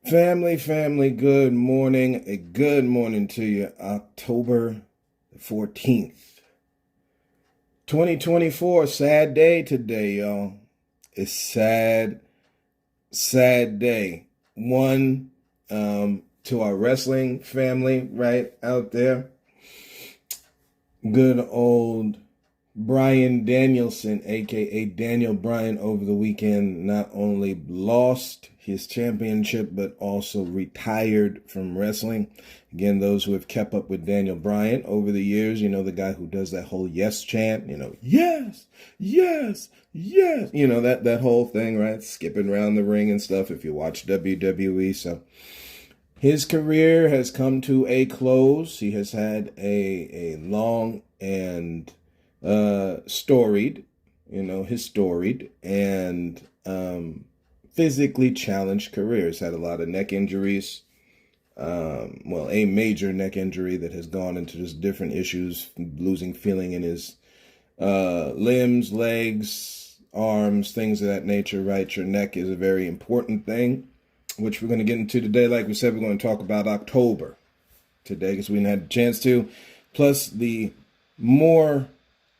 Family, good morning. A good morning to you. October 14th, 2024. Sad day today, y'all. It's sad day. One, to our wrestling family right out there. Good old Bryan Danielson, aka Daniel Bryan, over the weekend not only lost his championship but also retired from wrestling. Again, those who have kept up with Daniel Bryan over the years, you know, the guy who does that whole yes chant, yes, yes, yes, that whole thing, right? Skipping around the ring and stuff if you watch WWE. So his career has come to a close. He has had a long and storied and physically challenged career. He's had a lot of neck injuries. A major neck injury that has gone into just different issues, losing feeling in his limbs, legs, arms, things of that nature, right? Your neck is a very important thing, which we're going to get into today. Like we said, we're going to talk about October today because we didn't have a chance to. Plus the more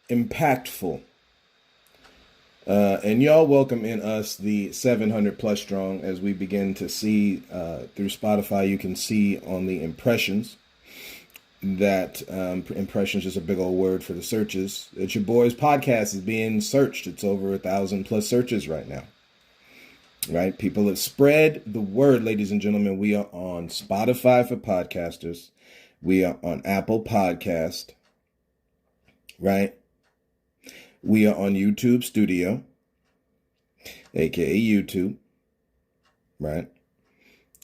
impactful and y'all welcome in us the 700 plus strong as we begin to see through Spotify. You can see on the impressions that impressions is a big old word for the searches, that your boy's podcast is being searched. It's over 1,000 plus searches right now, right? People have spread the word, ladies and gentlemen. We are on Spotify for podcasters. We are on Apple Podcast, right? We are on YouTube Studio, aka YouTube, right?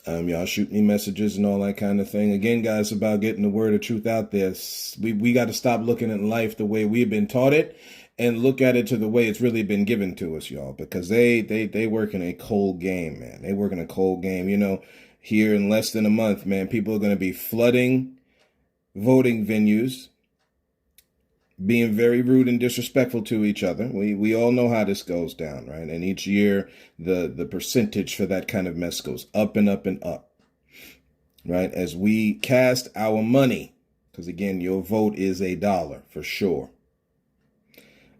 Y'all shoot me messages and all that kind of thing. Again, guys, about getting the word of truth out there. We got to stop looking at life the way we've been taught it and look at it to the way it's really been given to us, y'all. Because they work in a cold game, man. They work in a cold game. Here in less than a month, man, people are going to be flooding voting venues, being very rude and disrespectful to each other. We all know how this goes down, right? And each year, the percentage for that kind of mess goes up and up and up, right? As we cast our money, because again, your vote is $1 for sure.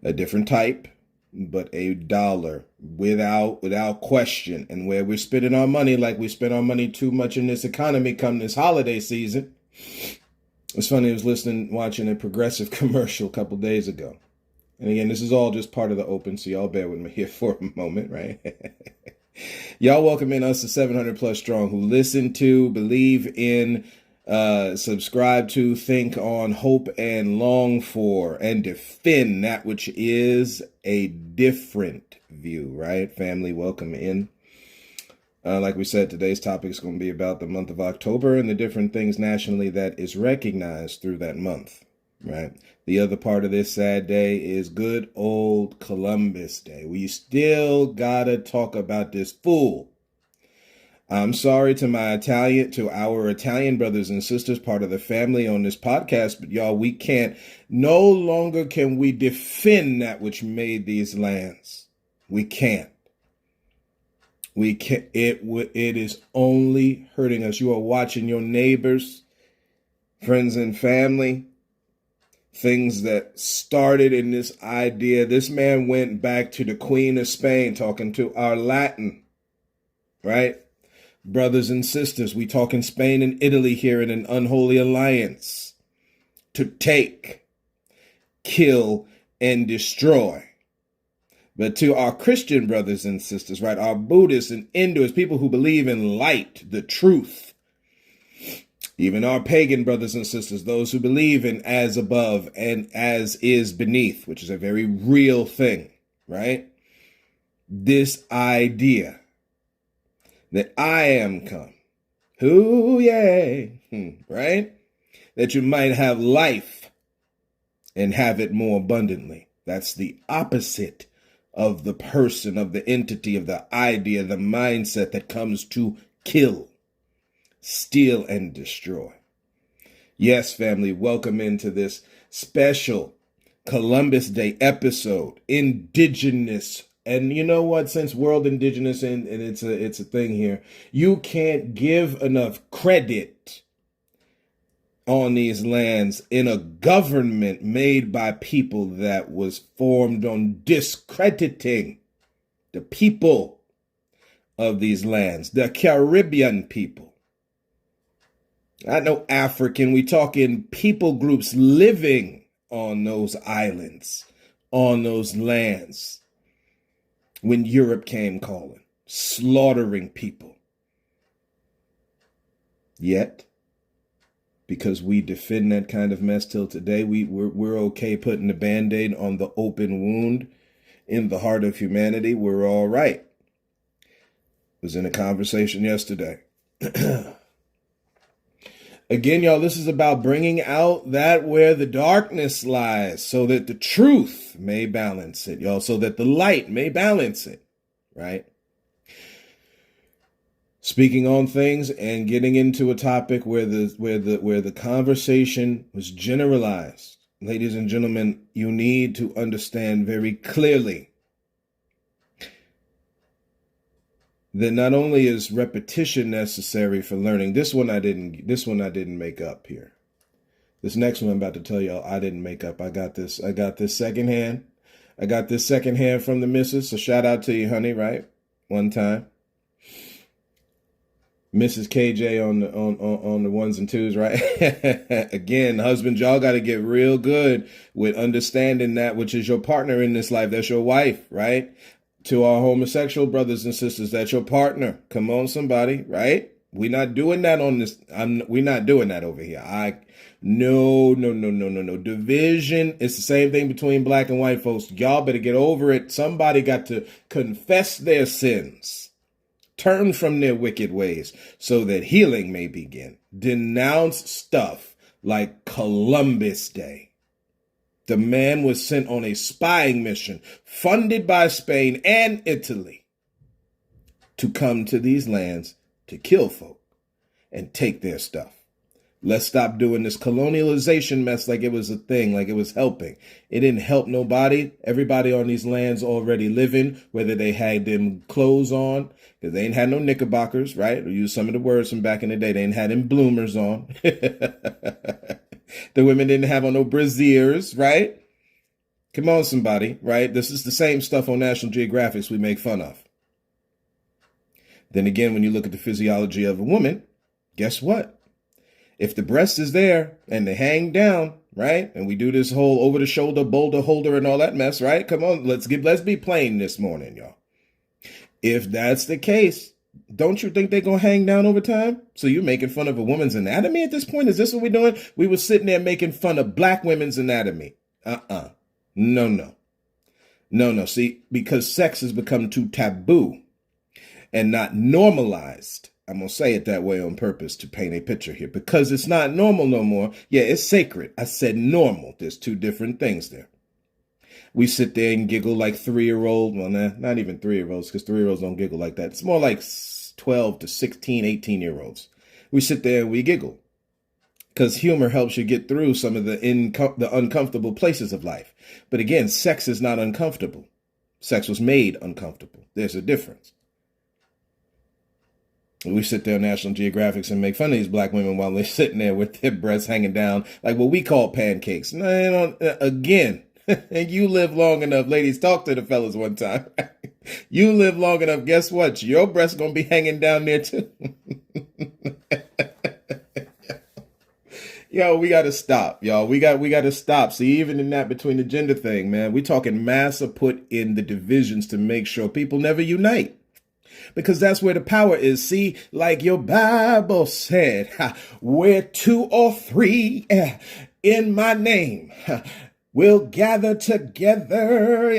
A different type, but $1 without question. And where we're spending our money, like we spend our money too much in this economy come this holiday season. It's funny, I was watching a Progressive commercial a couple days ago. And again, this is all just part of the open, so y'all bear with me here for a moment, right? Y'all welcome in us to 700 plus strong who listen to, believe in, subscribe to, think on, hope and long for, and defend that which is a different view, right? Family, welcome in. Like we said, today's topic is going to be about the month of October and the different things nationally that is recognized through that month, right? The other part of this sad day is good old Columbus Day. We still got to talk about this fool. I'm sorry to our Italian brothers and sisters, part of the family on this podcast, but y'all, no longer can we defend that which made these lands. We can't. It is only hurting us. You are watching your neighbors, friends and family, things that started in this idea. This man went back to the Queen of Spain talking to our Latin, right? Brothers and sisters, we talk in Spain and Italy here in an unholy alliance to take, kill, and destroy. But to our Christian brothers and sisters, right, our Buddhists and Hindus, people who believe in light, the truth, even our pagan brothers and sisters, those who believe in as above and as is beneath, which is a very real thing, right? This idea that I am come, right? That you might have life and have it more abundantly. That's the opposite of the person, of the entity, of the idea, the mindset that comes to kill, steal, and destroy. Yes, family, welcome into this special Columbus Day episode, Indigenous And you know what? Since World Indigenous and it's a thing here, you can't give enough credit on these lands in a government made by people that was formed on discrediting the people of these lands, the Caribbean people. I know African, we talking people groups living on those islands, on those lands. When Europe came calling, slaughtering people. Yet, because we defend that kind of mess till today, we're okay putting the Band-Aid on the open wound in the heart of humanity. We're all right. Was in a conversation yesterday. Again, y'all, this is about bringing out that where the darkness lies so that the truth may balance it, y'all, so that the light may balance it, right? Speaking on things and getting into a topic where the conversation was generalized. Ladies and gentlemen, you need to understand very clearly that not only is repetition necessary for learning. This one I didn't make up here. This next one I'm about to tell y'all I didn't make up. I got this secondhand. I got this secondhand from the missus. So shout out to you, honey, right? One time. Mrs. KJ on the ones and twos, right? Again, husbands, y'all got to get real good with understanding that which is your partner in this life. That's your wife, right? To our homosexual brothers and sisters, that's your partner. Come on, somebody, right? We're not doing that on this. We're not doing that over here. No. Division. It's the same thing between black and white folks. Y'all better get over it. Somebody got to confess their sins, turn from their wicked ways so that healing may begin. Denounce stuff like Columbus Day. The man was sent on a spying mission funded by Spain and Italy to come to these lands to kill folk and take their stuff. Let's stop doing this colonialization mess like it was a thing, like it was helping. It didn't help nobody. Everybody on these lands already living, whether they had them clothes on, because they ain't had no knickerbockers, right? Or use some of the words from back in the day. They ain't had them bloomers on. The women didn't have on no brassieres, right? Come on, somebody, right? This is the same stuff on National Geographic we make fun of. Then again, when you look at the physiology of a woman, guess what? If the breast is there and they hang down, right? And we do this whole over-the-shoulder, boulder holder and all that mess, right? Come on, let's be plain this morning, y'all. If that's the case, don't you think they're going to hang down over time? So you're making fun of a woman's anatomy at this point? Is this what we're doing? We were sitting there making fun of black women's anatomy. No. See, because sex has become too taboo and not normalized. I'm going to say it that way on purpose to paint a picture here. Because it's not normal no more. Yeah, it's sacred. I said normal. There's two different things there. We sit there and giggle like 3-year-old. Well, not even 3-year-olds, because 3-year-olds don't giggle like that. It's more like 12 to 16, 18-year-olds. We sit there and we giggle. Because humor helps you get through some of the uncomfortable places of life. But again, sex is not uncomfortable. Sex was made uncomfortable. There's a difference. We sit there on National Geographic and make fun of these black women while they're sitting there with their breasts hanging down like what we call pancakes. No, again, you live long enough. Ladies, talk to the fellas one time. You live long enough. Guess what? Your breast's going to be hanging down there too. Yo, we got to stop, y'all. We got to stop. See, even in that between the gender thing, man, we talking massa put in the divisions to make sure people never unite. Because that's where the power is. See, like your Bible said, where 2 or 3 in my name will gather together.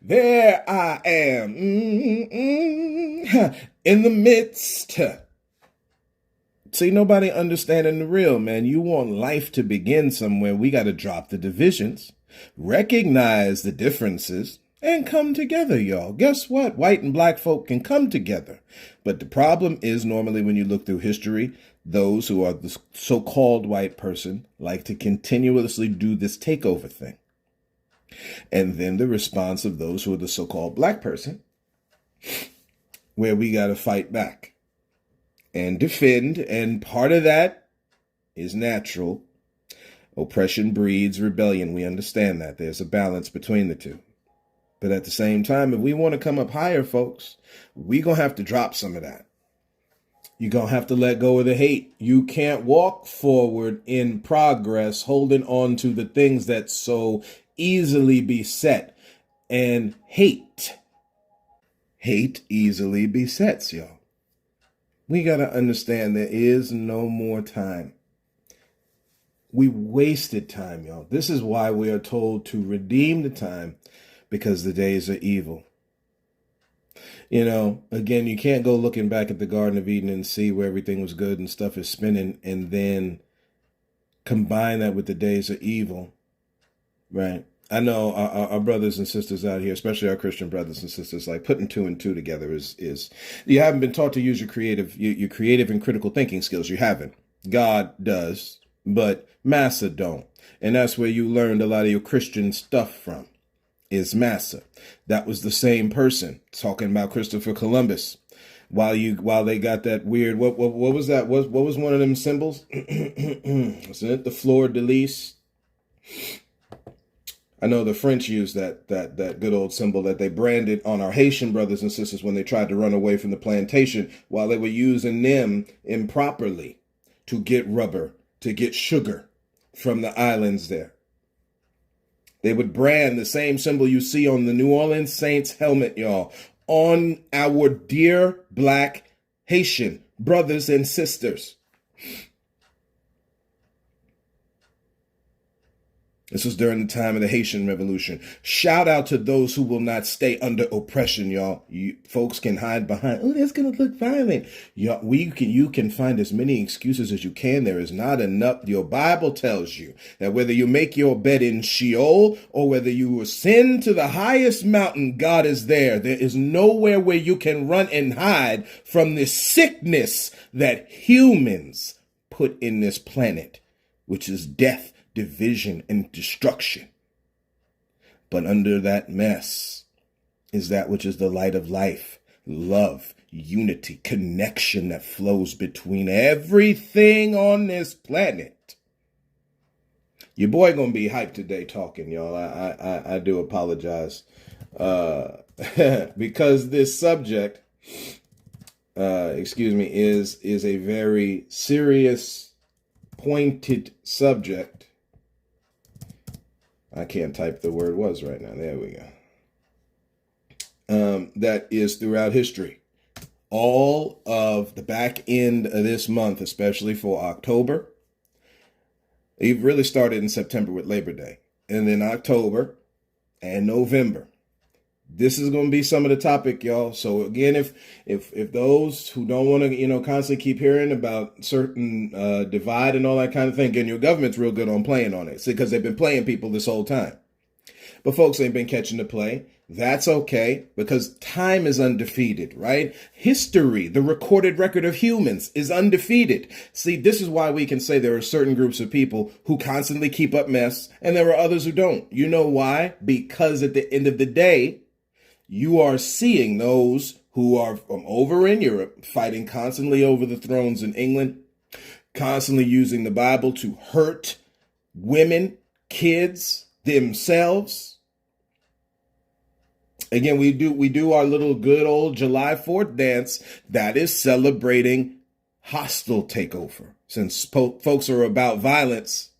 There I am in the midst. See, nobody understanding the real, man. You want life to begin somewhere. We got to drop the divisions, recognize the differences, and come together, y'all. Guess what? White and black folk can come together. But the problem is normally when you look through history, those who are the so-called white person like to continuously do this takeover thing. And then the response of those who are the so-called black person, where we got to fight back and defend. And part of that is natural. Oppression breeds rebellion. We understand that. There's a balance between the two. But at the same time, if we want to come up higher, folks, we're going to have to drop some of that. You're going to have to let go of the hate. You can't walk forward in progress holding on to the things that so easily beset. And hate easily besets, y'all. We got to understand there is no more time. We wasted time, y'all. This is why we are told to redeem the time, because the days are evil. You know, again, you can't go looking back at the Garden of Eden and see where everything was good and stuff is spinning and then combine that with the days of evil, right? I know our brothers and sisters out here, especially our Christian brothers and sisters, like putting two and two together is you haven't been taught to use your creative and critical thinking skills. You haven't. God does, but Massa don't. And that's where you learned a lot of your Christian stuff from. Is Massa. That was the same person talking about Christopher Columbus. While they got that weird, what was that? What was one of them symbols? Wasn't it the fleur de lis? I know the French used that good old symbol that they branded on our Haitian brothers and sisters when they tried to run away from the plantation, while they were using them improperly to get rubber, to get sugar from the islands there. They would brand the same symbol you see on the New Orleans Saints helmet, y'all, on our dear black Haitian brothers and sisters. This was during the time of the Haitian Revolution. Shout out to those who will not stay under oppression, y'all. You folks can hide behind, oh, that's going to look violent. Y'all, you can find as many excuses as you can. There is not enough. Your Bible tells you that whether you make your bed in Sheol or whether you ascend to the highest mountain, God is there. There is nowhere where you can run and hide from this sickness that humans put in this planet, which is death, division, and destruction. But under that mess is that which is the light of life, love, unity, connection that flows between everything on this planet. Your boy gonna be hyped today talking, y'all. I do apologize. Because this subject, is a very serious, pointed subject. I can't type the word was right now. There we go. That is throughout history. All of the back end of this month, especially for October. It really started in September with Labor Day. And then October and November. This is going to be some of the topic, y'all. So again, if those who don't want to, constantly keep hearing about certain divide and all that kind of thing, again, your government's real good on playing on it because they've been playing people this whole time. But folks ain't been catching the play. That's okay, because time is undefeated, right? History, the recorded record of humans, is undefeated. See, this is why we can say there are certain groups of people who constantly keep up mess, and there are others who don't. You know why? Because at the end of the day, you are seeing those who are from over in Europe fighting constantly over the thrones in England, constantly using the Bible to hurt women, kids, themselves. Again, we do our little good old July 4th dance that is celebrating hostile takeover. Since folks are about violence,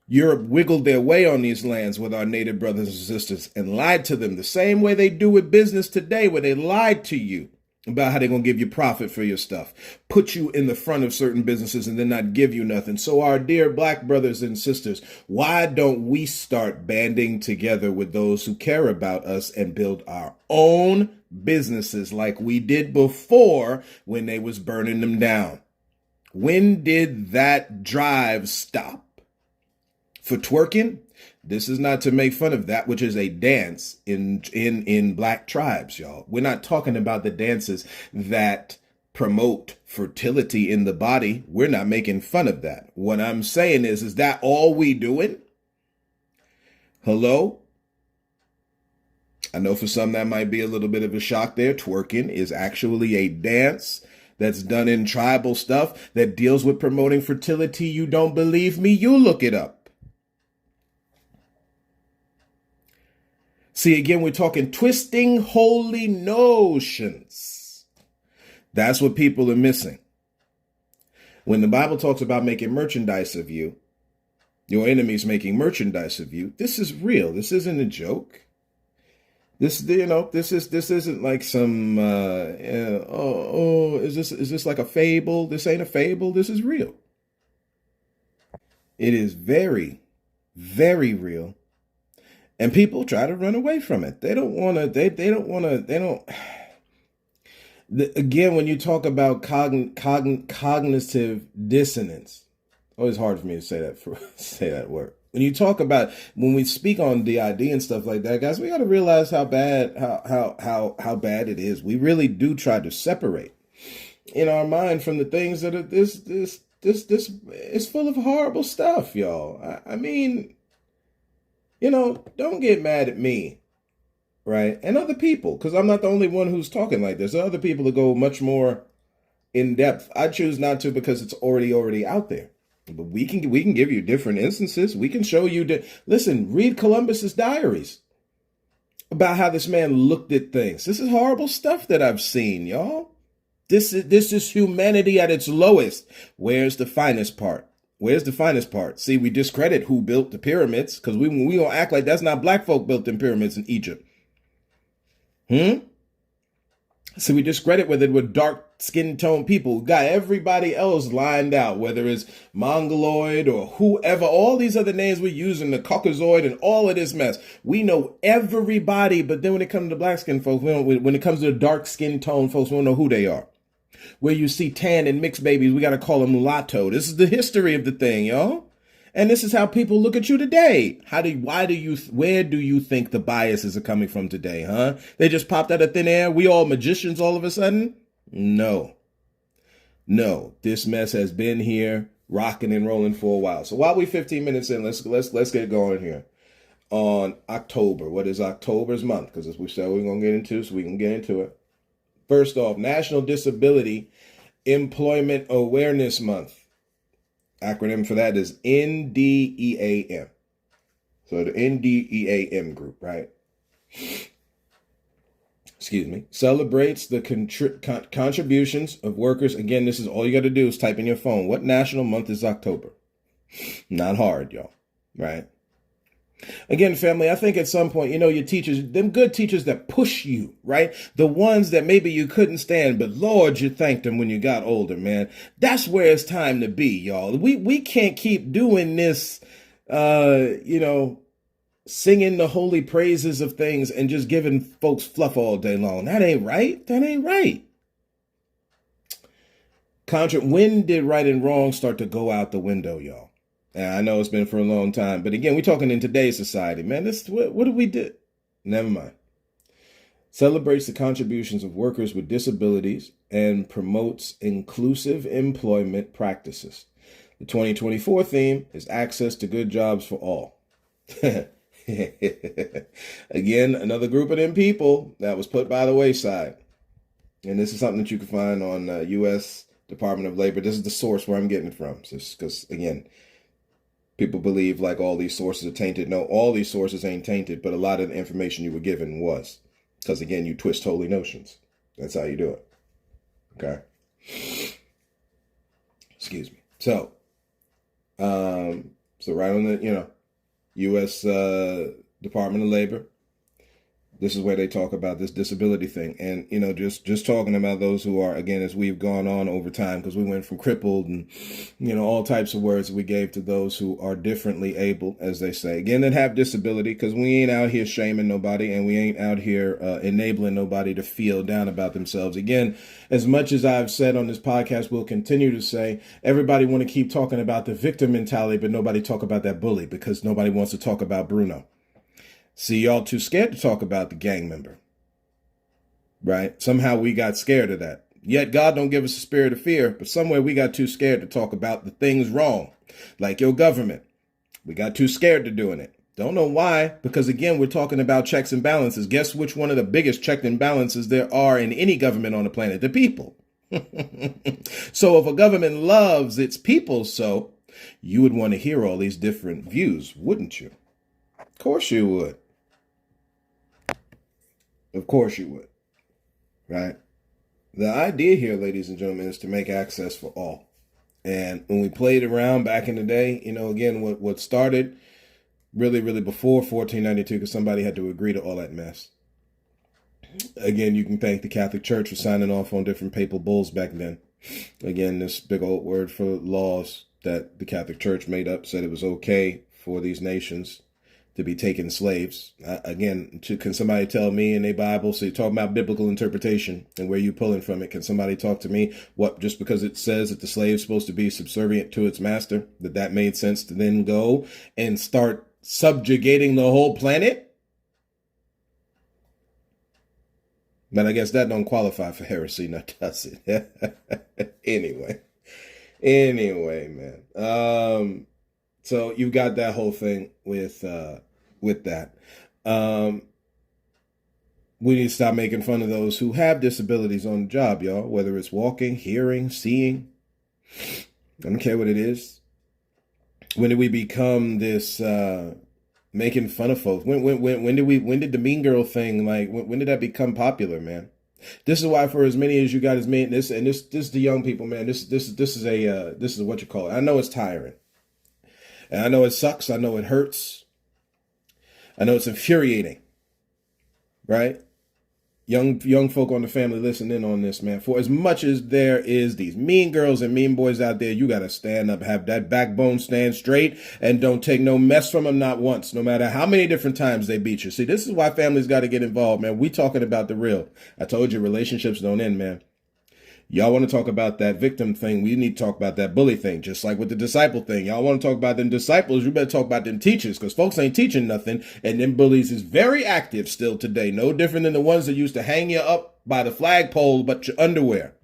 Europe wiggled their way on these lands with our native brothers and sisters and lied to them the same way they do with business today, where they lied to you about how they're going to give you profit for your stuff, put you in the front of certain businesses and then not give you nothing. So our dear black brothers and sisters, why don't we start banding together with those who care about us and build our own businesses like we did before when they was burning them down? When did that drive stop? For twerking, this is not to make fun of that which is a dance in black tribes, y'all. We're not talking about the dances that promote fertility in the body. We're not making fun of that. What I'm saying is that all we doing? Hello? I know for some that might be a little bit of a shock there. Twerking is actually a dance that's done in tribal stuff that deals with promoting fertility. You don't believe me? You look it up. See, again, we're talking twisting holy notions. That's what people are missing. When the Bible talks about making merchandise of you, your enemies making merchandise of you, this is real. This isn't a joke. This isn't like some is this like a fable? This ain't a fable. This is real. It is very, very real. And people try to run away from it. They don't want to, again, when you talk about cognitive dissonance, always hard for me to say that word. When you talk about, when we speak on DID and stuff like that, guys, we got to realize how bad it is. We really do try to separate in our mind from the things that are this is full of horrible stuff, y'all. I mean, don't get mad at me, right? And other people, because I'm not the only one who's talking like this. There are other people that go much more in depth. I choose not to because it's already out there. But we can give you different instances. We can show you. Listen, read Columbus's diaries about how this man looked at things. This is horrible stuff that I've seen, y'all. This is humanity at its lowest. Where's the finest part? Where's the finest part? See, we discredit who built the pyramids because we gonna act like that's not black folk built them pyramids in Egypt. So we discredit whether it were dark skin tone people. We got everybody else lined out, whether it's Mongoloid or whoever, all these other names we're using, the Caucasoid and all of this mess. We know everybody, but then when it comes to black skin folks, when it comes to the dark skin tone folks, we don't know who they are. Where you see tan and mixed babies, we got to call them mulatto. This is the history of the thing, y'all. And this is how people look at you today. Where do you think the biases are coming from today, huh? They just popped out of thin air. We all magicians all of a sudden? No, this mess has been here rocking and rolling for a while. So while we 15 minutes in, let's get going here on October. What is October's month? Because as we said, we're going to get into, so we can get into it. First off, National Disability Employment Awareness Month. Acronym for that is NDEAM. So the NDEAM group, right? Excuse me. Celebrates the contributions of workers. Again, this is all you got to do is type in your phone. What national month is October? Not hard, y'all, right? Again, family, I think at some point, your teachers, them good teachers that push you, right? The ones that maybe you couldn't stand, but Lord, you thanked them when you got older, man. That's where it's time to be, y'all. We can't keep doing this, singing the holy praises of things and just giving folks fluff all day long. That ain't right. When did right and wrong start to go out the window, y'all? And I know it's been for a long time, but again, we're talking in today's society, man. What do we do? Never mind. Celebrates the contributions of workers with disabilities and promotes inclusive employment practices. The 2024 theme is access to good jobs for all. Again, another group of them people that was put by the wayside. And this is something that you can find on U.S. Department of Labor. This is the source where I'm getting it from. Because, again, people believe like all these sources are tainted. No, all these sources ain't tainted, but a lot of the information you were given was. Because, again, you twist holy notions. That's how you do it. Okay? Excuse me. So right on the, U.S. Department of Labor, this is where they talk about this disability thing. And, just talking about those who are, again, as we've gone on over time, because we went from crippled and, all types of words we gave to those who are differently able, as they say, again, that have disability, because we ain't out here shaming nobody and we ain't out here enabling nobody to feel down about themselves. Again, as much as I've said on this podcast, we'll continue to say, everybody want to keep talking about the victim mentality, but nobody talk about that bully because nobody wants to talk about Bruno. See, y'all too scared to talk about the gang member, right? Somehow we got scared of that. Yet God don't give us a spirit of fear, but somewhere we got too scared to talk about the things wrong, like your government. We got too scared to doing it. Don't know why, because again, we're talking about checks and balances. Guess which one of the biggest checks and balances there are in any government on the planet? The people. So if a government loves its people so, you would want to hear all these different views, wouldn't you? Of course you would. Of course you would. Right? The idea here, ladies and gentlemen, is to make access for all. And when we played around back in the day, again, what started really before 1492, because somebody had to agree to all that mess. Again, you can thank the Catholic Church for signing off on different papal bulls back then. Again, this big old word for laws that the Catholic Church made up said it was okay for these nations to be taken slaves. Can somebody tell me in a Bible, so you're talking about biblical interpretation and where you pulling from it, can somebody talk to me what, just because it says that the slave's supposed to be subservient to its master, that made sense to then go and start subjugating the whole planet? But I guess that don't qualify for heresy, now does it? Anyway, man. So you've got that whole thing with that. We need to stop making fun of those who have disabilities on the job, y'all. Whether it's walking, hearing, seeing, I don't care what it is. When did we become this? Making fun of folks. When did the Mean Girl thing, when did that become popular, man? This is why, for as many as you got, this is the young people, man. This is what you call it. I know it's tiring, and I know it sucks. I know it hurts. I know it's infuriating, right? Young folk on the family, listen in on this, man. For as much as there is these mean girls and mean boys out there, you got to stand up, have that backbone, stand straight, and don't take no mess from them, not once, no matter how many different times they beat you. See, this is why families got to get involved, man. We talking about the real. I told you, relationships don't end, man. Y'all want to talk about that victim thing, we need to talk about that bully thing, just like with the disciple thing. Y'all want to talk about them disciples, you better talk about them teachers, because folks ain't teaching nothing, and them bullies is very active still today. No different than the ones that used to hang you up by the flagpole but your underwear.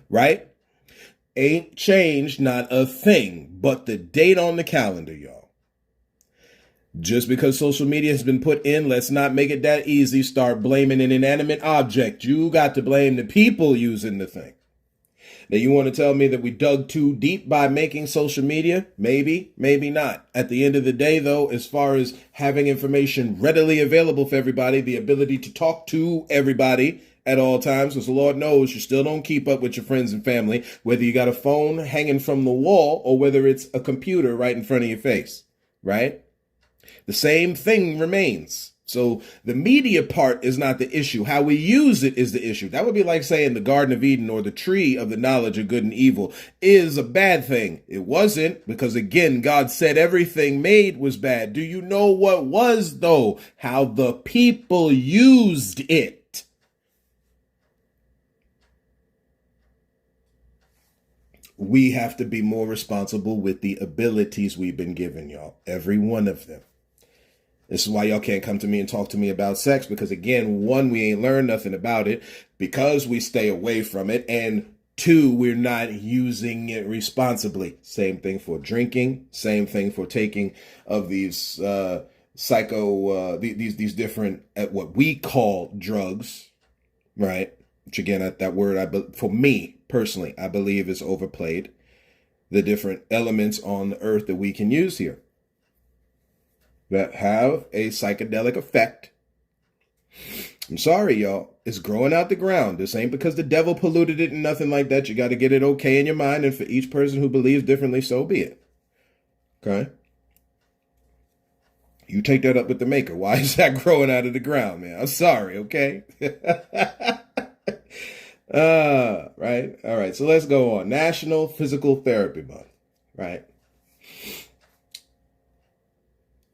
Right? Ain't changed, not a thing, but the date on the calendar, y'all. Just because social media has been put in, let's not make it that easy. Start blaming an inanimate object. You got to blame the people using the thing. Now, you want to tell me that we dug too deep by making social media? Maybe, maybe not. At the end of the day, though, as far as having information readily available for everybody, the ability to talk to everybody at all times, because the Lord knows you still don't keep up with your friends and family, whether you got a phone hanging from the wall or whether it's a computer right in front of your face, right? The same thing remains. So the media part is not the issue. How we use it is the issue. That would be like saying the Garden of Eden or the tree of the knowledge of good and evil is a bad thing. It wasn't, because again, God said everything made was bad. Do you know what was, though? How the people used it. We have to be more responsible with the abilities we've been given, y'all. Every one of them. This is why y'all can't come to me and talk to me about sex, because again, one, we ain't learned nothing about it because we stay away from it. And two, we're not using it responsibly. Same thing for drinking. Same thing for taking of these these different what we call drugs, right? Which again, that word, for me personally, I believe is overplayed. The different elements on the earth that we can use here that have a psychedelic effect. I'm sorry, y'all. It's growing out the ground. This ain't because the devil polluted it and nothing like that. You got to get it okay in your mind. And for each person who believes differently, so be it. Okay? You take that up with the maker. Why is that growing out of the ground, man? I'm sorry, okay? Right? All right. So let's go on. National Physical Therapy Month, right?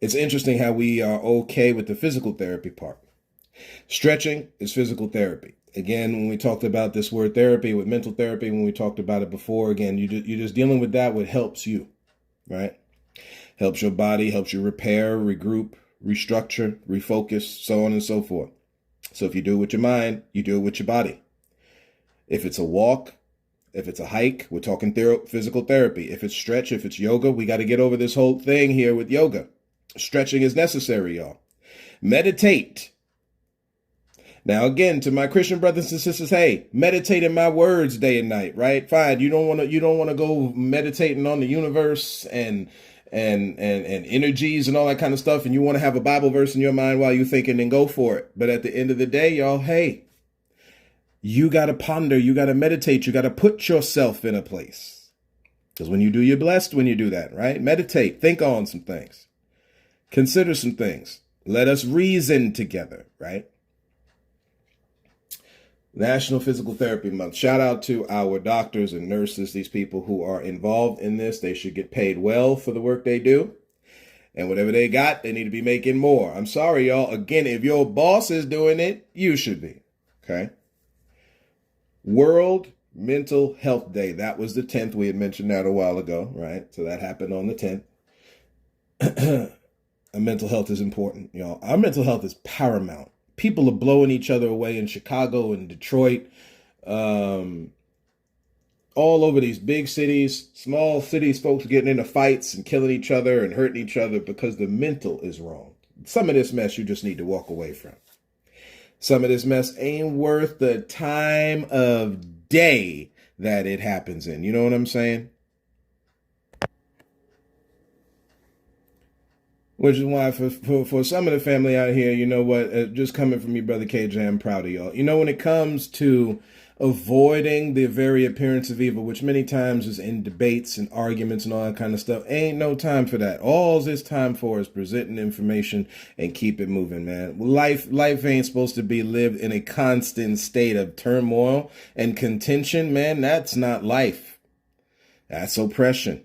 It's interesting how we are okay with the physical therapy part. Stretching is physical therapy. Again, when we talked about this word therapy with mental therapy, when we talked about it before, again, you're just dealing with that, what helps you, right? Helps your body, helps you repair, regroup, restructure, refocus, so on and so forth. So if you do it with your mind, you do it with your body. If it's a walk, if it's a hike, we're talking physical therapy. If it's stretch, if it's yoga, we got to get over this whole thing here with yoga. Stretching is necessary, y'all. Meditate. Now, again, to my Christian brothers and sisters, hey, meditate in my words day and night, right? Fine. You don't want to go meditating on the universe and energies and all that kind of stuff, and you want to have a Bible verse in your mind while you're thinking, then go for it. But at the end of the day, y'all, hey, you got to ponder, you got to meditate, you got to put yourself in a place. Because when you do, you're blessed when you do that, right? Meditate, think on some things, consider some things. Let us reason together, right? National Physical Therapy Month. Shout out to our doctors and nurses, these people who are involved in this. They should get paid well for the work they do. And whatever they got, they need to be making more. I'm sorry, y'all. Again, if your boss is doing it, you should be. Okay? World Mental Health Day. That was the 10th. We had mentioned that a while ago, right? So that happened on the 10th. Mental health is important, y'all. Our mental health is paramount. People are blowing each other away in Chicago and Detroit, all over these big cities, small cities, folks getting into fights and killing each other and hurting each other because the mental is wrong. Some of this mess you just need to walk away from. Some of this mess ain't worth the time of day that it happens in. You know what I'm saying? Which is why for some of the family out here, you know what, just coming from me, Brother KJ, I'm proud of y'all. You know, when it comes to avoiding the very appearance of evil, which many times is in debates and arguments and all that kind of stuff, ain't no time for that. All this time for is presenting information and keep it moving, man. Life ain't supposed to be lived in a constant state of turmoil and contention, man. That's not life. That's oppression.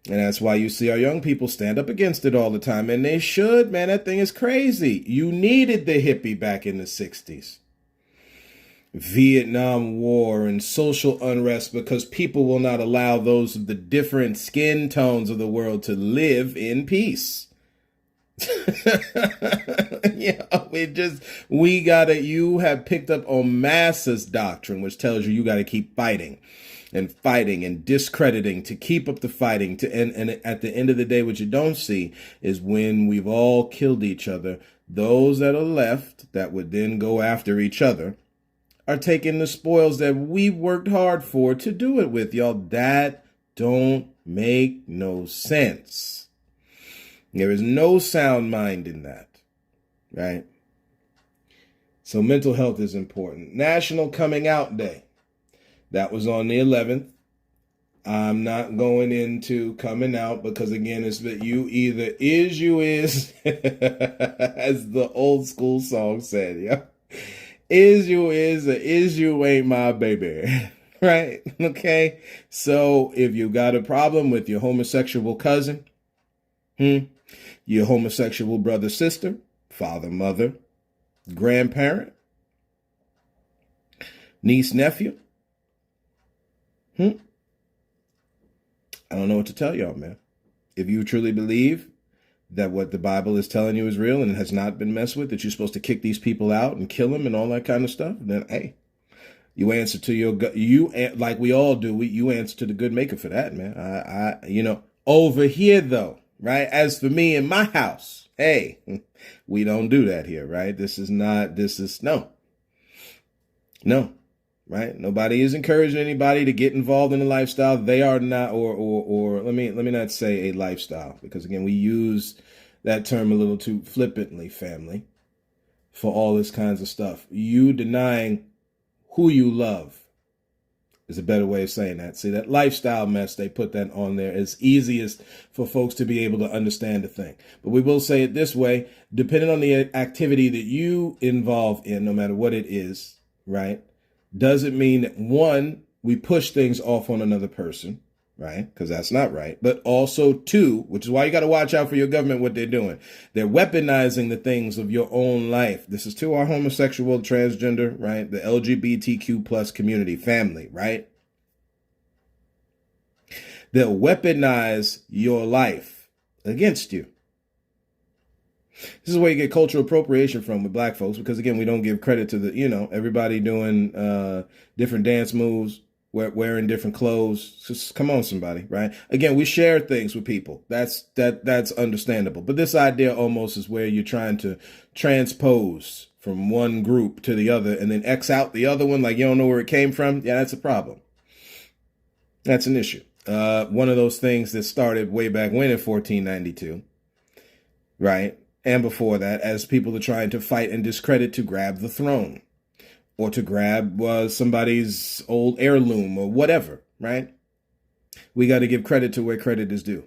And that's why you see our young people stand up against it all the time. And they should, man. That thing is crazy. You needed the hippie back in the 60s. Vietnam War and social unrest because people will not allow those of the different skin tones of the world to live in peace. You have picked up on masses doctrine, which tells you got to keep fighting and discrediting to keep up the fighting and at the end of the day, what you don't see is when we've all killed each other, those that are left that would then go after each other are taking the spoils that we worked hard for to do it with, y'all. That don't make no sense. There is no sound mind in that, right? So mental health is important. National Coming Out Day. That was on the 11th. I'm not going into coming out because, again, it's that you either is, you is, as the old school song said, yeah. Is you is, or is you ain't my baby, right? Okay? So if you got a problem with your homosexual cousin, your homosexual brother, sister, father, mother, grandparent, niece, nephew, I don't know what to tell y'all, man. If you truly believe that what the Bible is telling you is real and has not been messed with, that you're supposed to kick these people out and kill them and all that kind of stuff, then hey, you answer to like we all do. You answer to the good maker for that, man. Over here though, right? As for me in my house, hey, we don't do that here, right? No. Right? Nobody is encouraging anybody to get involved in a lifestyle. They are not, or let me not say a lifestyle, because again, we use that term a little too flippantly, family, for all this kinds of stuff. You denying who you love is a better way of saying that. See, that lifestyle mess, they put that on there as easiest for folks to be able to understand the thing. But we will say it this way, depending on the activity that you involve in, no matter what it is, right? Doesn't mean that, one, we push things off on another person, right? Because that's not right. But also, two, which is why you got to watch out for your government, what they're doing. They're weaponizing the things of your own life. This is to our homosexual, transgender, right? The LGBTQ plus community, family, right? They'll weaponize your life against you. This is where you get cultural appropriation from with black folks, because again, we don't give credit to everybody doing different dance moves, wearing different clothes. Just come on, somebody, right? Again, we share things with people. That's understandable. But this idea almost is where you're trying to transpose from one group to the other and then X out the other one like you don't know where it came from. Yeah, that's a problem. That's an issue. One of those things that started way back when in 1492, right? And before that, as people are trying to fight and discredit to grab the throne, or to grab somebody's old heirloom or whatever, right? We got to give credit to where credit is due.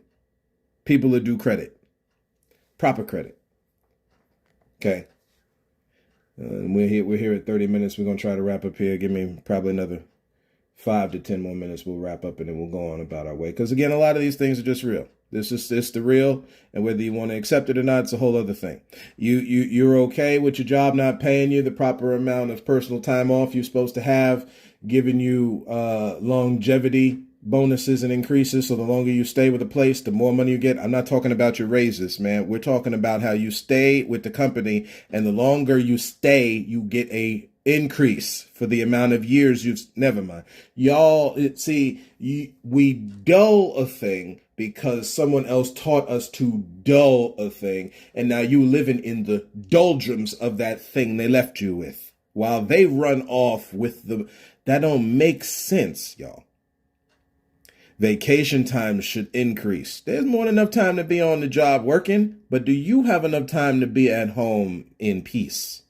People are due credit, proper credit. Okay. We're here at 30 minutes. We're going to try to wrap up here. Give me probably another 5 to 10 more minutes. We'll wrap up and then we'll go on about our way. Because again, a lot of these things are just real. This is just the real, and whether you want to accept it or not, it's a whole other thing. You're okay with your job not paying you the proper amount of personal time off you're supposed to have, giving you longevity bonuses and increases. So the longer you stay with a place, the more money you get. I'm not talking about your raises, man. We're talking about how you stay with the company, and the longer you stay, you get a increase for the amount of years you've. Never mind, y'all. We dull a thing because someone else taught us to dull a thing, and now you living in the doldrums of that thing they left you with while they run off with the. That don't make sense, y'all. Vacation time should increase. There's more than enough time to be on the job working, but do you have enough time to be at home in peace?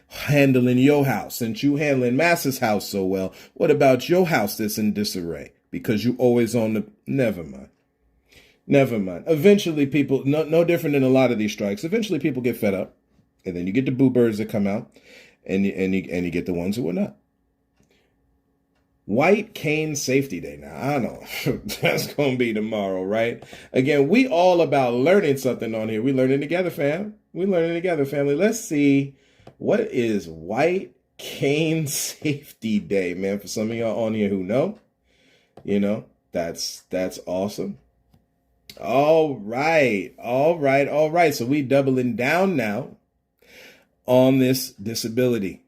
Handling your house, since you handling Master's house so well, what about your house that's in disarray? Because you always on the. Never mind. Eventually, people, no different than a lot of these strikes. Eventually, people get fed up, and then you get the boo birds that come out, and you get the ones who are not. White Cane Safety Day. Now, I know that's going to be tomorrow, right? Again, we all about learning something on here. We learning together, fam. We learning together, family. Let's see, what is White Cane Safety Day, man? For some of y'all on here who know, that's awesome. All right. So we doubling down now on this disability,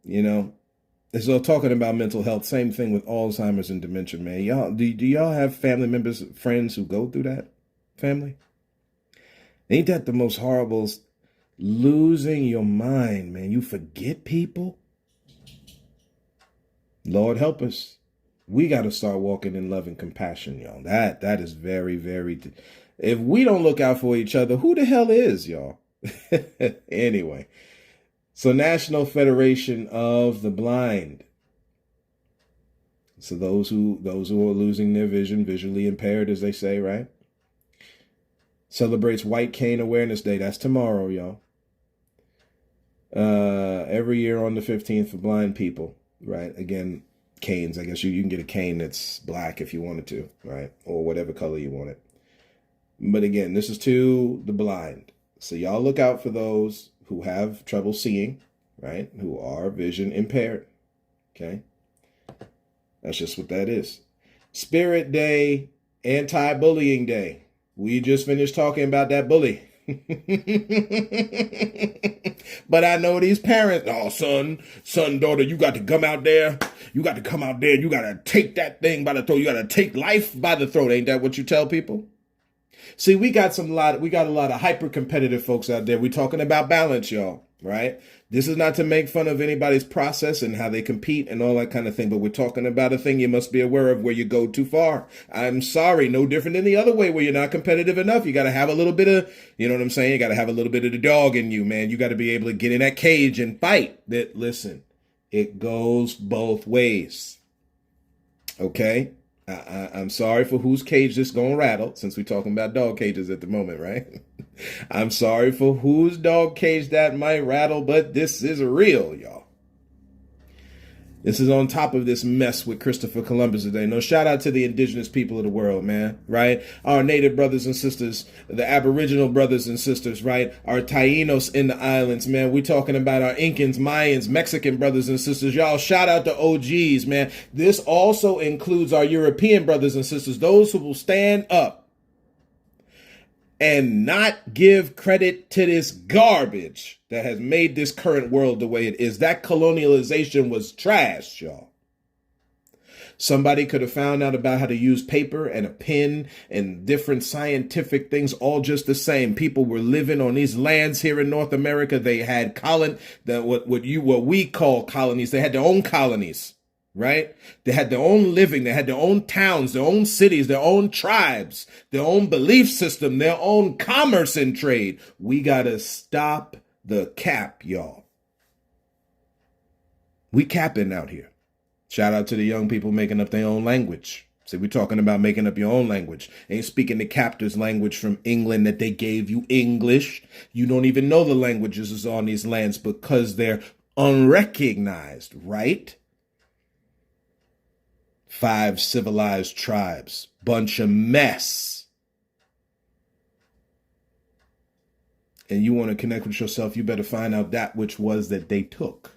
So talking about mental health, same thing with Alzheimer's and dementia, man. Y'all, do y'all have family members, friends who go through that? Family? Ain't that the most horrible? Losing your mind, man. You forget people? Lord help us. We got to start walking in love and compassion, y'all. That is very, very. If we don't look out for each other, who the hell is, y'all? Anyway. So National Federation of the Blind. So those who are losing their vision, visually impaired, as they say, right? Celebrates White Cane Awareness Day. That's tomorrow, y'all. Every year on the 15th for blind people, right? Again, canes. I guess you can get a cane that's black if you wanted to, right? Or whatever color you want it. But again, this is to the blind. So y'all look out for those who have trouble seeing, right? Who are vision impaired. Okay. That's just what that is. Spirit Day, Anti-Bullying Day. We just finished talking about that bully. But I know these parents, son, daughter, you got to come out there. You got to come out there. You got to take that thing by the throat. You got to take life by the throat. Ain't that what you tell people? See, we got a lot of hyper competitive folks out there. We're talking about balance, y'all, right? This is not to make fun of anybody's process and how they compete and all that kind of thing, but we're talking about a thing you must be aware of where you go too far. I'm sorry, no different than the other way where you're not competitive enough. You got to have a little bit of, you know what I'm saying? You got to have a little bit of the dog in you, man. You got to be able to get in that cage and fight. Listen, it goes both ways. Okay? I'm sorry for whose cage this gonna rattle, since we're talking about dog cages at the moment, right? I'm sorry for whose dog cage that might rattle, but this is real, y'all. This is on top of this mess with Christopher Columbus today. No, shout out to the indigenous people of the world, man, right? Our native brothers and sisters, the aboriginal brothers and sisters, right? Our Tainos in the islands, man. We're talking about our Incans, Mayans, Mexican brothers and sisters. Y'all, shout out to OGs, man. This also includes our European brothers and sisters, those who will stand up and not give credit to this garbage that has made this current world the way it is. That colonialization was trash, y'all. Somebody could have found out about how to use paper and a pen and different scientific things, all just the same. People were living on these lands here in North America. They had what we call colonies. They had their own colonies, right? They had their own living. They had their own towns, their own cities, their own tribes, their own belief system, their own commerce and trade. We got to stop the cap, y'all. We capping out here. Shout out to the young people making up their own language. See, we're talking about making up your own language. Ain't speaking the captors' language from England that they gave you English. You don't even know the languages is on these lands because they're unrecognized, right? 5 civilized tribes. Bunch of mess. And you want to connect with yourself, you better find out that which was that they took.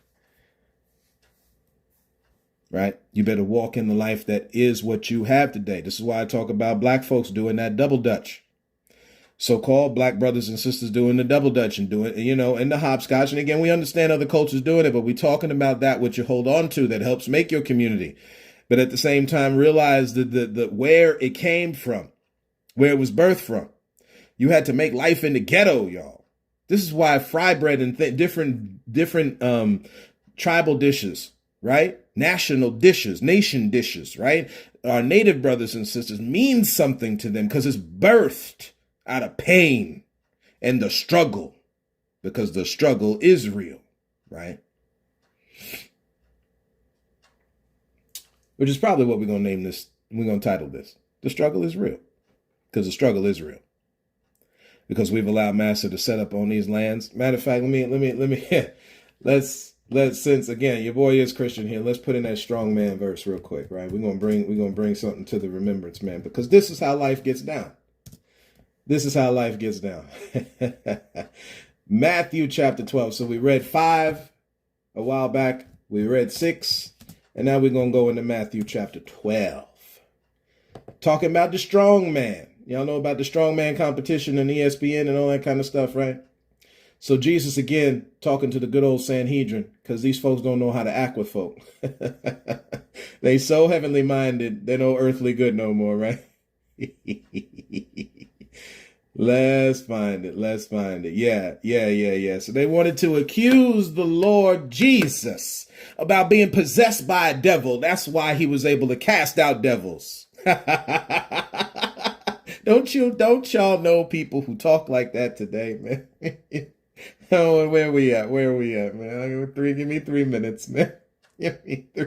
Right? You better walk in the life that is what you have today. This is why I talk about black folks doing that double dutch. So-called black brothers and sisters doing the double dutch and doing, and the hopscotch. And again, we understand other cultures doing it, but we're talking about that which you hold on to that helps make your community. But at the same time, realize the where it came from, where it was birthed from. You had to make life in the ghetto, y'all. This is why fry bread and different tribal dishes, right? National dishes, nation dishes, right? Our native brothers and sisters mean something to them because it's birthed out of pain and the struggle, because the struggle is real, right? Which is probably what we're going to name this. We're going to title this. The struggle is real, because the struggle is real. Because we've allowed Master to set up on these lands. Matter of fact, let's since again your boy is Christian here, let's put in that strong man verse real quick, right? We're gonna bring something to the remembrance, man, because this is how life gets down. This is how life gets down. Matthew chapter 12. So we read 5 a while back. We read 6, and now we're gonna go into Matthew chapter 12, talking about the strong man. Y'all know about the strongman competition and ESPN and all that kind of stuff, right? So Jesus, again, talking to the good old Sanhedrin, because these folks don't know how to act with folk. They so heavenly minded, they're no earthly good no more, right? Let's find it. Yeah. So they wanted to accuse the Lord Jesus about being possessed by a devil. That's why he was able to cast out devils. Don't y'all know people who talk like that today, man? Oh, where we at, man? Give me 3 minutes, man. Give me 3.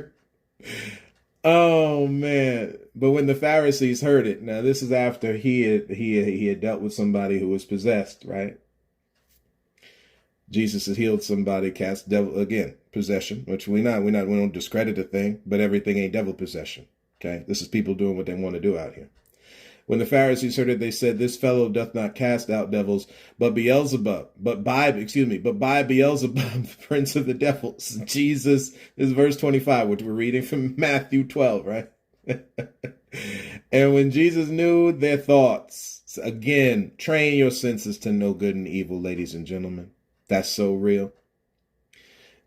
Oh, man. But when the Pharisees heard it, now this is after he had dealt with somebody who was possessed, right? Jesus has healed somebody, cast devil, again, possession, which we don't discredit a thing, but everything ain't devil possession. Okay. This is people doing what they want to do out here. When the Pharisees heard it, they said, "This fellow doth not cast out devils, but by Beelzebub, prince of the devils." Jesus, this is verse 25, which we're reading from Matthew 12, right? And when Jesus knew their thoughts, again, train your senses to know good and evil, ladies and gentlemen. That's so real.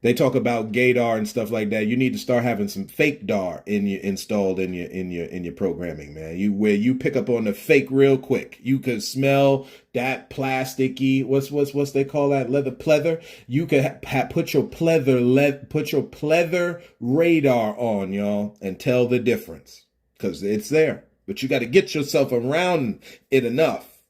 They talk about gaydar and stuff like that. You need to start having some fake dar installed in your programming, man. Where you pick up on the fake real quick. You could smell that plasticky. What's they call that, leather pleather. You could put your pleather radar on, y'all, and tell the difference, because it's there. But you got to get yourself around it enough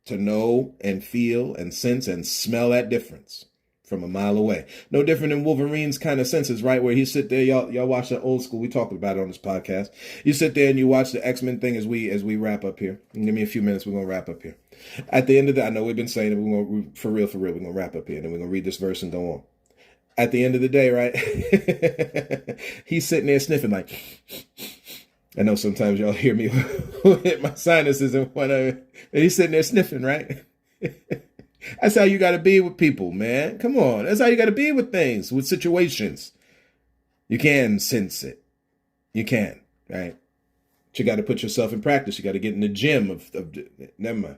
to know and feel and sense and smell that difference from a mile away. No different than Wolverine's kind of senses, right? Where he sit there, y'all watch the old school. We talked about it on this podcast. You sit there and you watch the X-Men thing as we wrap up here. Give me a few minutes. We're going to wrap up here. At the end of I know we've been saying it. We're going to, for real, we're going to wrap up here. And then we're going to read this verse and go on. At the end of the day, right? He's sitting there sniffing like, I know sometimes y'all hear me hit my sinuses and whatever. And he's sitting there sniffing, right? That's how you got to be with people, man. Come on. That's how you got to be with things, with situations. You can sense it. You can, right? But you got to put yourself in practice. You got to get in the gym of never mind.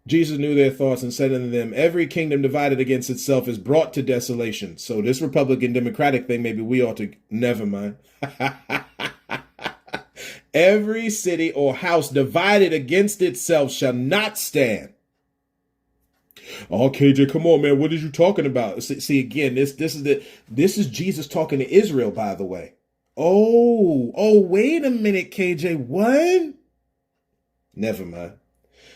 Jesus knew their thoughts and said unto them, every kingdom divided against itself is brought to desolation. So this Republican Democratic thing, maybe we ought to, never mind. Every city or house divided against itself shall not stand. Oh, KJ, come on, man. What are you talking about? See again, this is Jesus talking to Israel, by the way. Oh, wait a minute, KJ. What? Never mind.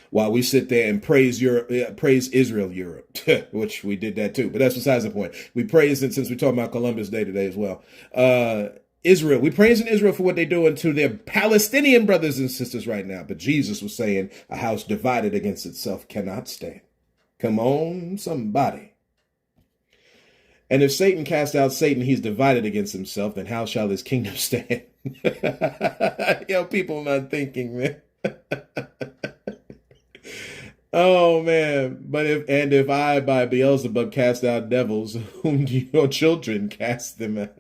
While we sit there and praise Israel, Europe, which we did that too, but that's besides the point. We praise it since we're talking about Columbus Day today as well. Israel, we praising Israel for what they're doing to their Palestinian brothers and sisters right now. But Jesus was saying a house divided against itself cannot stand. Come on, somebody. And if Satan cast out Satan, he's divided against himself, then how shall his kingdom stand? Yo, people not thinking, man. Oh man, but if I by Beelzebub cast out devils, whom do your children cast them out?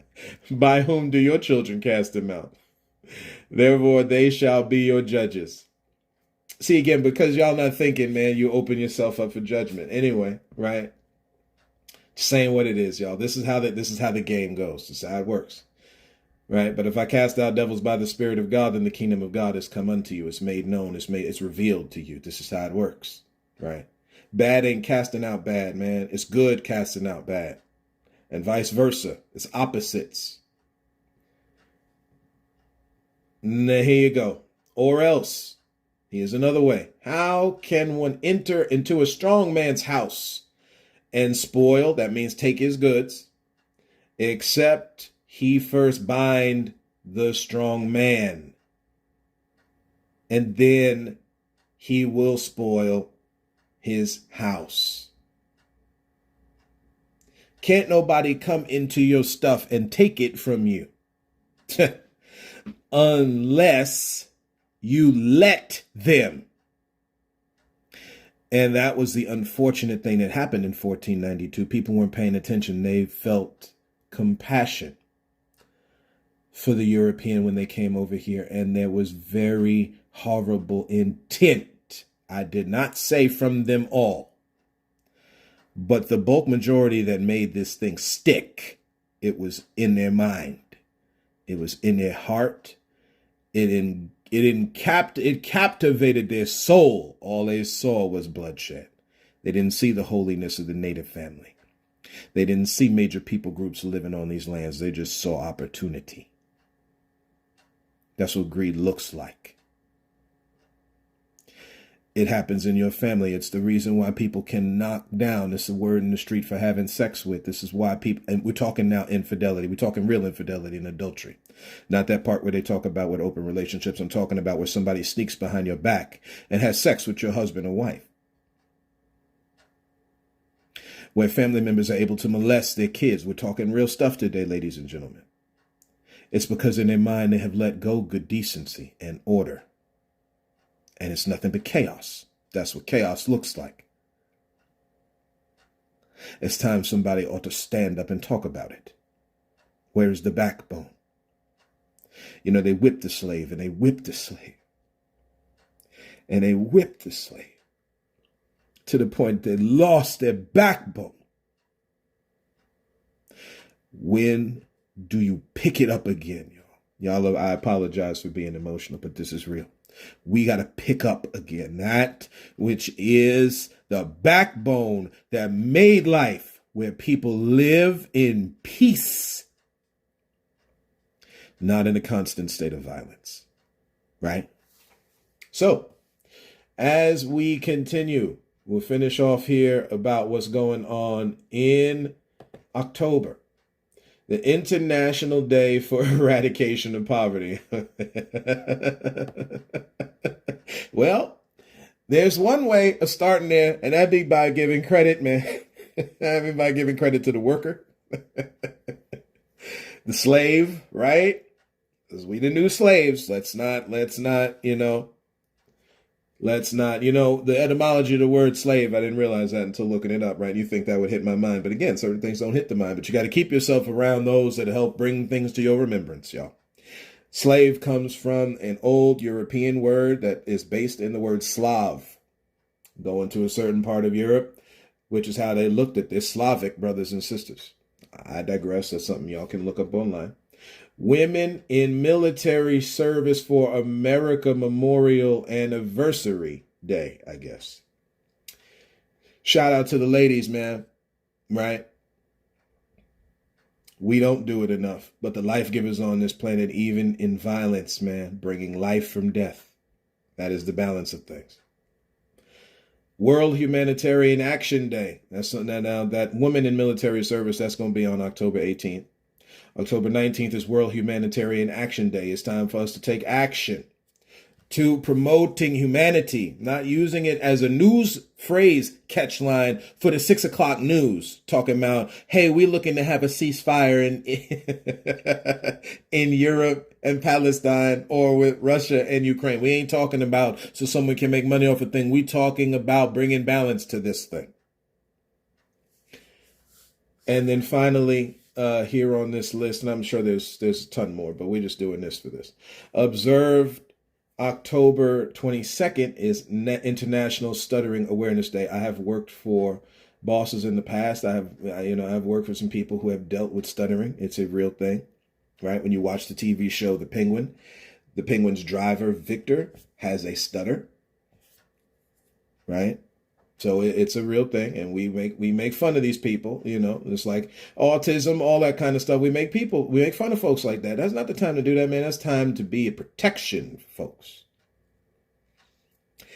By whom do your children cast them out? Therefore they shall be your judges. See, again, because y'all not thinking, man, you open yourself up for judgment. Anyway, right? Just saying what it is, y'all. This is how the game goes. This is how it works. Right? But if I cast out devils by the Spirit of God, then the kingdom of God has come unto you. It's made known. It's revealed to you. This is how it works. Right? Bad ain't casting out bad, man. It's good casting out bad. And vice versa. It's opposites. Now, here you go. Or else, here's another way. How can one enter into a strong man's house and spoil, that means take his goods, except he first bind the strong man, and then he will spoil his house. Can't nobody come into your stuff and take it from you unless you let them. And that was the unfortunate thing that happened in 1492. People weren't paying attention. They felt compassion for the European when they came over here, and there was very horrible intent. I did not say from them all, but the bulk majority that made this thing stick, it was in their mind. It was in their heart. It captivated their soul. All they saw was bloodshed. They didn't see the holiness of the native family. They didn't see major people groups living on these lands. They just saw opportunity. That's what greed looks like. It happens in your family. It's the reason why people can knock down. This is a word in the street for having sex with. This is why people, and we're talking now infidelity. We're talking real infidelity and adultery. Not that part where they talk about with open relationships. I'm talking about where somebody sneaks behind your back and has sex with your husband or wife. Where family members are able to molest their kids. We're talking real stuff today, ladies and gentlemen. It's because in their mind they have let go good decency and order. And it's nothing but chaos. That's what chaos looks like. It's time somebody ought to stand up and talk about it. Where's the backbone? You know, they whipped the slave and they whipped the slave. And they whipped the slave to the point they lost their backbone. When do you pick it up again, y'all? Y'all, I apologize for being emotional, but this is real. We got to pick up again that which is the backbone that made life, where people live in peace, not in a constant state of violence, right? So, as we continue, we'll finish off here about what's going on in October. The International Day for Eradication of Poverty. Well, there's one way of starting there, and that'd be by giving credit, man. That'd be by giving credit to the worker. The slave, right? Because we the new slaves. Let's not, the etymology of the word slave, I didn't realize that until looking it up, right? You think that would hit my mind. But again, certain things don't hit the mind. But you got to keep yourself around those that help bring things to your remembrance, y'all. Slave comes from an old European word that is based in the word Slav. Going to a certain part of Europe, which is how they looked at this, Slavic brothers and sisters. I digress. That's something y'all can look up online. Women in military service for America Memorial Anniversary Day, I guess. Shout out to the ladies, man. Right? We don't do it enough, but the life givers on this planet, even in violence, man, bringing life from death. That is the balance of things. World Humanitarian Action Day. That's now that women in military service, that's going to be on October 18th. October 19th is World Humanitarian Action Day. It's time for us to take action to promoting humanity, not using it as a news phrase catch line for the 6 o'clock news, talking about, hey, we're looking to have a ceasefire in Europe and Palestine, or with Russia and Ukraine. We ain't talking about so someone can make money off a thing. We talking about bringing balance to this thing. And then finally, here on this list, and I'm sure there's a ton more, but we're just doing this for this. Observed October 22nd is International Stuttering Awareness Day. I have worked for bosses in the past. I've worked for some people who have dealt with stuttering. It's a real thing, right? When you watch the TV show The Penguin, the Penguin's driver, Victor, has a stutter, right? So it's a real thing, and we make fun of these people, it's like autism, all that kind of stuff. We make fun of folks like that. That's not the time to do that, man. That's time to be a protection, folks.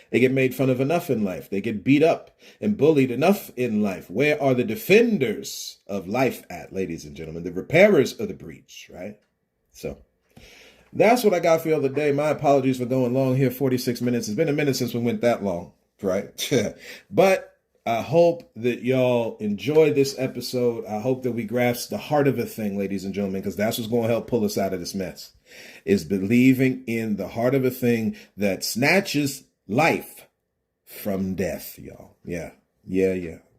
They get made fun of enough in life. They get beat up and bullied enough in life. Where are the defenders of life at, ladies and gentlemen? The repairers of the breach, right? So that's what I got for you all today. My apologies for going long here, 46 minutes. It's been a minute since we went that long. Right. But I hope that y'all enjoyed this episode. I hope that we grasp the heart of a thing, ladies and gentlemen, because that's what's going to help pull us out of this mess, is believing in the heart of a thing that snatches life from death, y'all. Yeah.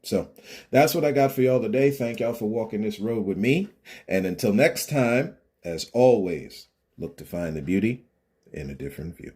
So that's what I got for y'all today. Thank y'all for walking this road with me. And until next time, as always, look to find the beauty in a different view.